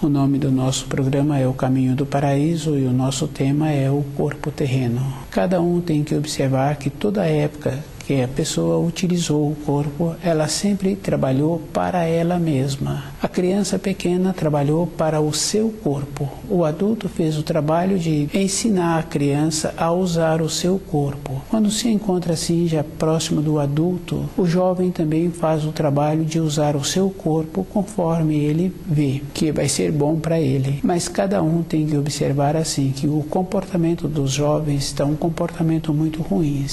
O nome do nosso programa é O Caminho do Paraíso e o nosso tema é o corpo terreno. Cada um tem que observar que toda época que a pessoa utilizou o corpo, ela sempre trabalhou para ela mesma. A criança pequena trabalhou para o seu corpo. O adulto fez o trabalho de ensinar a criança a usar o seu corpo. Quando se encontra assim, já próximo do adulto, o jovem também faz o trabalho de usar o seu corpo conforme ele vê que vai ser bom para ele. Mas cada um tem que observar assim, que o comportamento dos jovens está um comportamento muito ruim.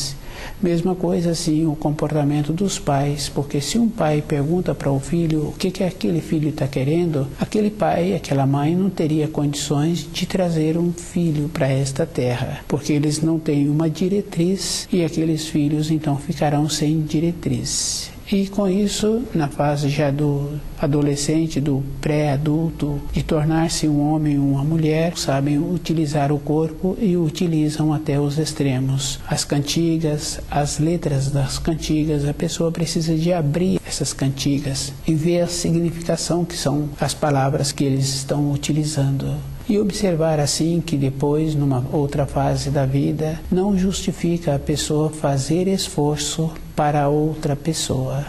Mesma coisa assim o comportamento dos pais, porque se um pai pergunta para o filho o que aquele filho está querendo, aquele pai, aquela mãe não teria condições de trazer um filho para esta terra, porque eles não têm uma diretriz e aqueles filhos então ficarão sem diretriz. E com isso, na fase já do adolescente, do pré-adulto, de tornar-se um homem ou uma mulher, sabem utilizar o corpo e o utilizam até os extremos. As cantigas, as letras das cantigas, a pessoa precisa de abrir essas cantigas e ver a significação que são as palavras que eles estão utilizando. E observar assim que depois, numa outra fase da vida, não justifica a pessoa fazer esforço para outra pessoa.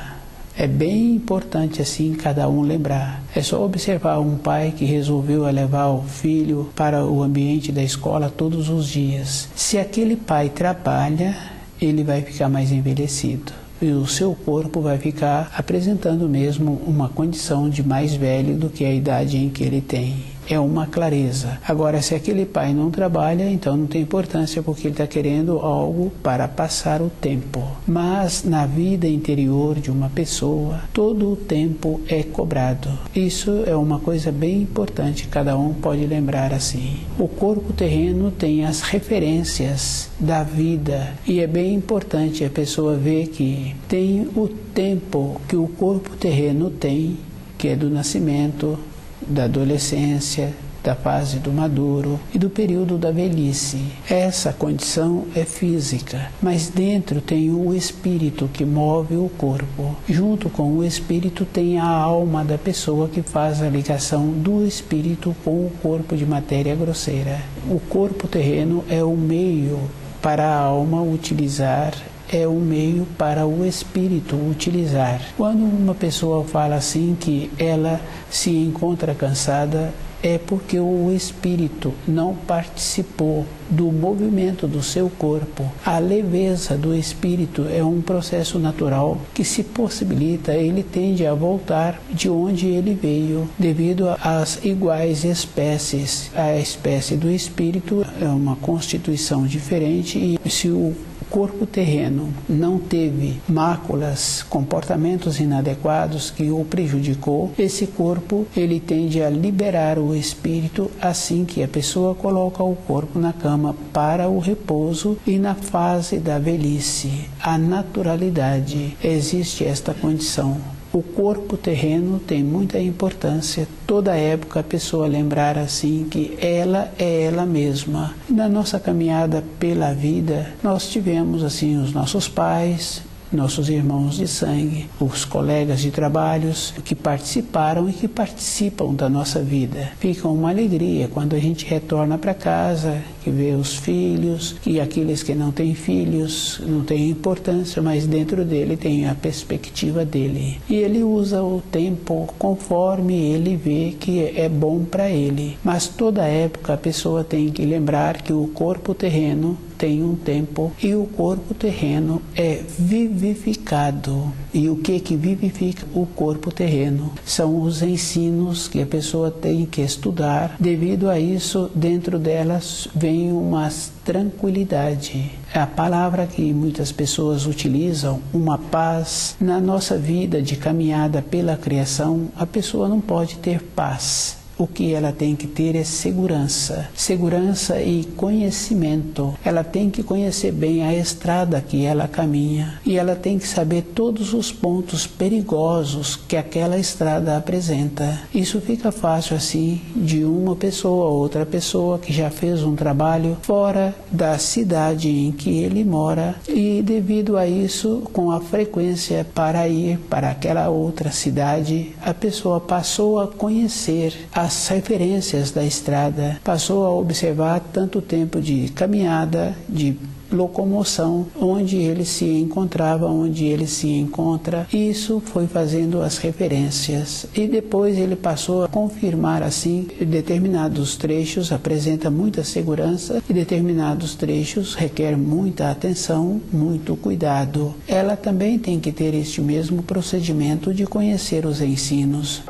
É bem importante assim cada um lembrar. É só observar um pai que resolveu levar o filho para o ambiente da escola todos os dias. Se aquele pai trabalha, ele vai ficar mais envelhecido. E o seu corpo vai ficar apresentando mesmo uma condição de mais velho do que a idade em que ele tem. É uma clareza. Agora, se aquele pai não trabalha, então não tem importância, porque ele está querendo algo para passar o tempo. Mas na vida interior de uma pessoa, todo o tempo é cobrado. Isso é uma coisa bem importante, cada um pode lembrar assim. O corpo terreno tem as referências da vida e é bem importante a pessoa ver que tem o tempo que o corpo terreno tem, que é do nascimento, da adolescência, da fase do maduro e do período da velhice. Essa condição é física, mas dentro tem o espírito que move o corpo. Junto com o espírito tem a alma da pessoa que faz a ligação do espírito com o corpo de matéria grosseira. O corpo terreno é o meio para a alma utilizar, é um meio para o espírito utilizar. Quando uma pessoa fala assim que ela se encontra cansada, é porque o espírito não participou do movimento do seu corpo. A leveza do espírito é um processo natural que, se possibilita, ele tende a voltar de onde ele veio, devido às iguais espécies. A espécie do espírito é uma constituição diferente e se o corpo terreno não teve máculas, comportamentos inadequados que o prejudicou, esse corpo ele tende a liberar o espírito assim que a pessoa coloca o corpo na cama para o repouso. E na fase da velhice, a naturalidade, existe esta condição. O corpo terreno tem muita importância, toda época a pessoa lembrar assim que ela é ela mesma. Na nossa caminhada pela vida, nós tivemos assim os nossos pais, nossos irmãos de sangue, os colegas de trabalhos que participaram e que participam da nossa vida. Fica uma alegria quando a gente retorna para casa, que vê os filhos, e aqueles que não têm filhos não têm importância, mas dentro dele tem a perspectiva dele. E ele usa o tempo conforme ele vê que é bom para ele. Mas toda época a pessoa tem que lembrar que o corpo terreno tem um tempo e o corpo terreno é vivificado. E o que vivifica o corpo terreno? São os ensinos que a pessoa tem que estudar. Devido a isso, dentro delas vem uma tranquilidade. É a palavra que muitas pessoas utilizam, uma paz. Na nossa vida de caminhada pela criação, a pessoa não pode ter paz. O que ela tem que ter é segurança. Segurança e conhecimento. Ela tem que conhecer bem a estrada que ela caminha. E ela tem que saber todos os pontos perigosos que aquela estrada apresenta. Isso fica fácil assim de uma pessoa a outra pessoa que já fez um trabalho fora da cidade em que ele mora. E devido a isso, com a frequência para ir para aquela outra cidade, a pessoa passou a conhecer a as referências da estrada, passou a observar tanto tempo de caminhada, de locomoção, onde ele se encontrava, onde ele se encontra. Isso foi fazendo as referências e depois ele passou a confirmar assim, determinados trechos apresenta muita segurança e determinados trechos requer muita atenção, muito cuidado. Ela também tem que ter este mesmo procedimento de conhecer os ensinos.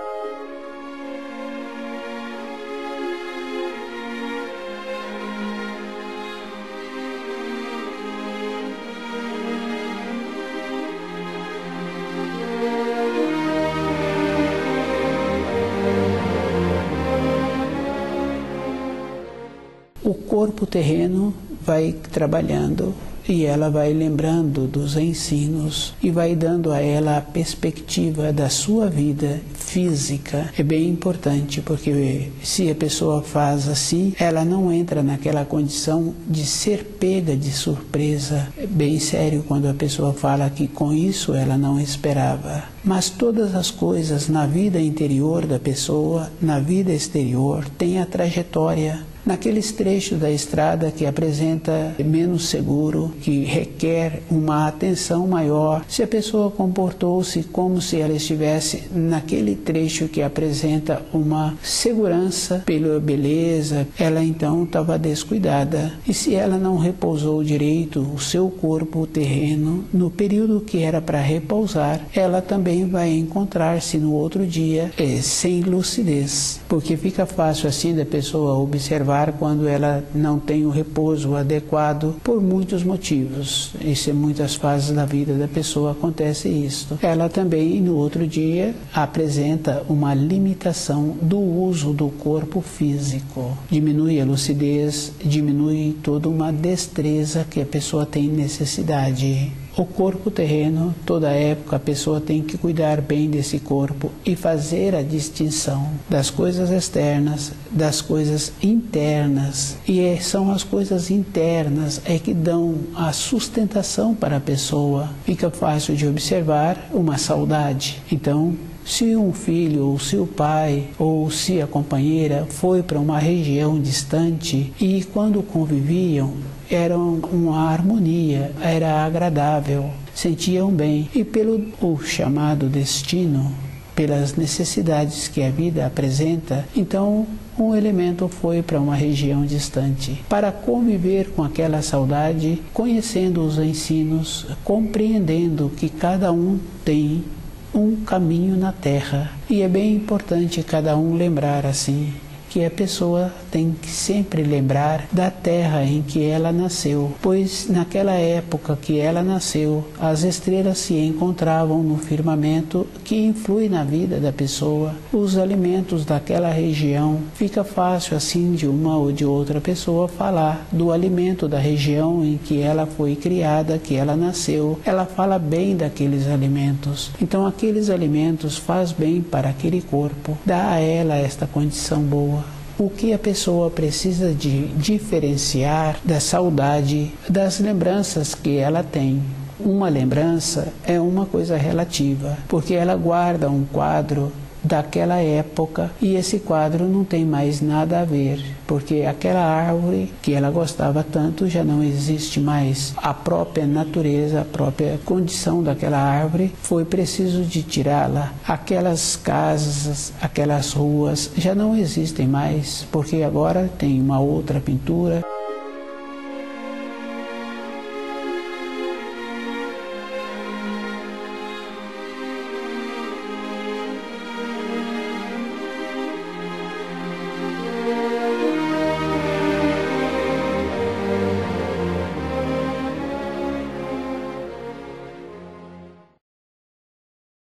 O corpo terreno vai trabalhando e ela vai lembrando dos ensinos e vai dando a ela a perspectiva da sua vida física. É bem importante, porque se a pessoa faz assim, ela não entra naquela condição de ser pega de surpresa. É bem sério quando a pessoa fala que com isso ela não esperava. Mas todas as coisas na vida interior da pessoa, na vida exterior, têm a trajetória. Naqueles trechos da estrada que apresenta menos seguro, que requer uma atenção maior, se a pessoa comportou-se como se ela estivesse naquele trecho que apresenta uma segurança pela beleza, ela então estava descuidada. E se ela não repousou direito o seu corpo terreno no período que era para repousar, ela também vai encontrar-se no outro dia sem lucidez, porque fica fácil assim da pessoa observar quando ela não tem o repouso adequado por muitos motivos. Isso em muitas fases da vida da pessoa acontece isso. Ela também no outro dia apresenta uma limitação do uso do corpo físico. Diminui a lucidez, diminui toda uma destreza que a pessoa tem necessidade. O corpo terreno, toda época, a pessoa tem que cuidar bem desse corpo e fazer a distinção das coisas externas, das coisas internas. E são as coisas internas que dão a sustentação para a pessoa. Fica fácil de observar uma saudade. Então, se um filho, ou se o pai, ou se a companheira foi para uma região distante e quando conviviam, era uma harmonia, era agradável, sentiam bem. E pelo o chamado destino, pelas necessidades que a vida apresenta, então um elemento foi para uma região distante, para conviver com aquela saudade, conhecendo os ensinos, compreendendo que cada um tem um caminho na terra. E é bem importante cada um lembrar assim, que a pessoa tem que sempre lembrar da terra em que ela nasceu, pois naquela época que ela nasceu, as estrelas se encontravam no firmamento que influi na vida da pessoa, os alimentos daquela região. Fica fácil assim de uma ou de outra pessoa falar do alimento da região em que ela foi criada, que ela nasceu. Ela fala bem daqueles alimentos. Então aqueles alimentos faz bem para aquele corpo, dá a ela esta condição boa. O que a pessoa precisa de diferenciar da saudade, das lembranças que ela tem. Uma lembrança é uma coisa relativa, porque ela guarda um quadro daquela época e esse quadro não tem mais nada a ver, porque aquela árvore que ela gostava tanto já não existe mais. A própria natureza, a própria condição daquela árvore foi preciso de tirá-la. Aquelas casas, aquelas ruas já não existem mais, porque agora tem uma outra pintura.